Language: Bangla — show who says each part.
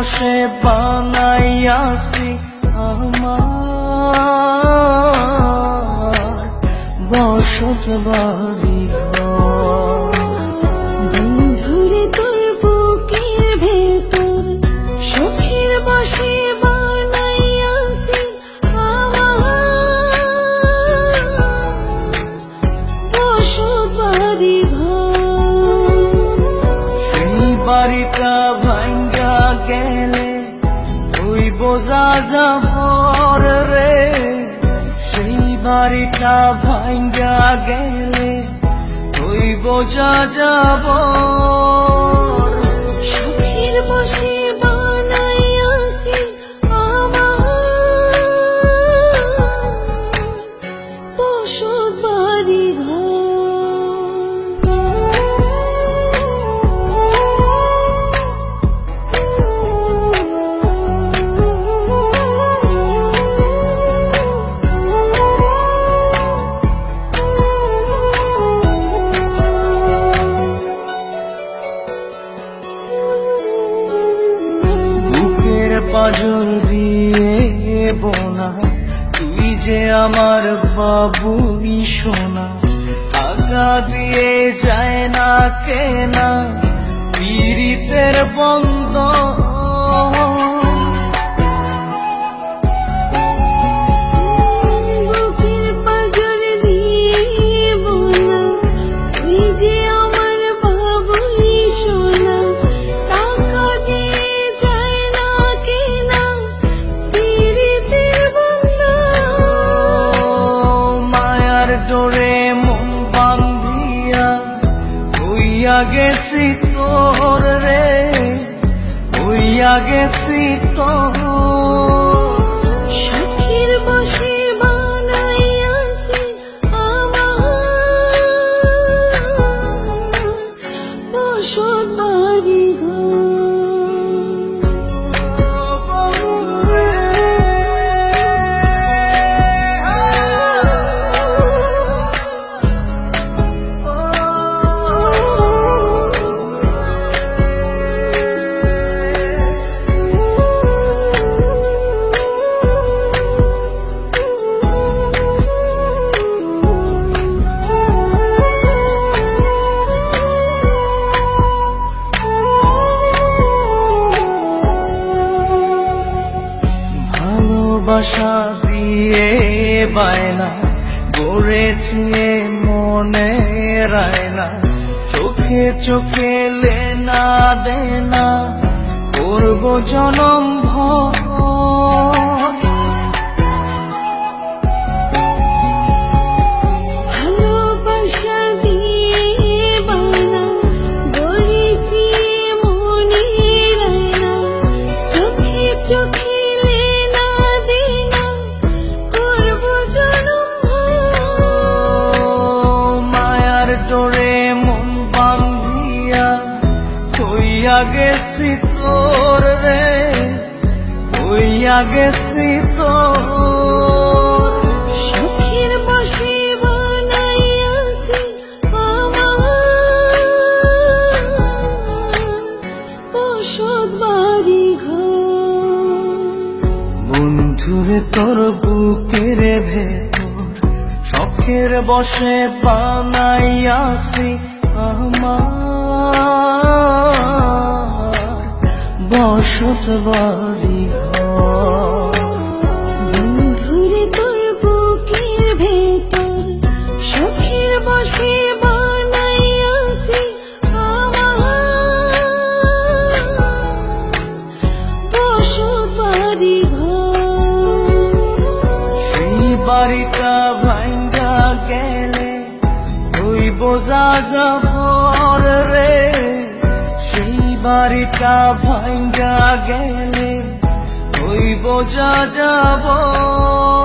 Speaker 1: বসে বানাইয়াছি আমার বসত বাড়ি
Speaker 2: বন্ধুরে তোর বুকের ভেতর সুখের বসে বানাইয়াছি আমার বসত বাড়ি
Speaker 1: সেই বাড়িটা ভাঙ্গা গেলে ওই বোঝা যাবর রে সেই বাড়িটা ভাঙ্গা গেলে ওই বোঝা যাবর
Speaker 2: সুখের বসে বানাইয়াছি আমার বসত বাড়ি
Speaker 1: পাজর দিয়ে বোনা তুই যে আমার বাবুই সোনা আগা দিয়ে যায় না কেনা পীড়িতের বন্ধ ডোরে মন বান্ধিয়া হইয়া গেছি তোর রে হইয়া গেছি তোর
Speaker 2: সুখের বসে বানাইয়াছি আমার বসত বাড়ি
Speaker 1: ভালোবাসা দিয়ে বায়না গড়েছে মনে রায়না চোখে চোখে লেনা দেনা করব জনম ভর
Speaker 2: ভালোবাসা দিয়ে বানা গড়েছি মনে রায়না চোখে চোখে
Speaker 1: ডোরে মন বান্ধিয়া হইয়া গেছি তোর রে হইয়া গেছি তোর
Speaker 2: সুখের বসে বানাইয়াছি আমার বসত বাড়ি
Speaker 1: বন্ধুরে তোর বুকের ভেতর শখের বসে বানাইয়াছি আমার বসত বাড়ি
Speaker 2: বন্ধুরে তোর বুকের ভেতর সুখের বসে বানাইয়াছি আমার বসত বাড়ি
Speaker 1: সেই বাড়িটা ভাঙ্গা গেলে ওই বোঝা যাবর রে সেই বাড়িটা ভাঙ্গা গেলে ওই বোঝা যাবর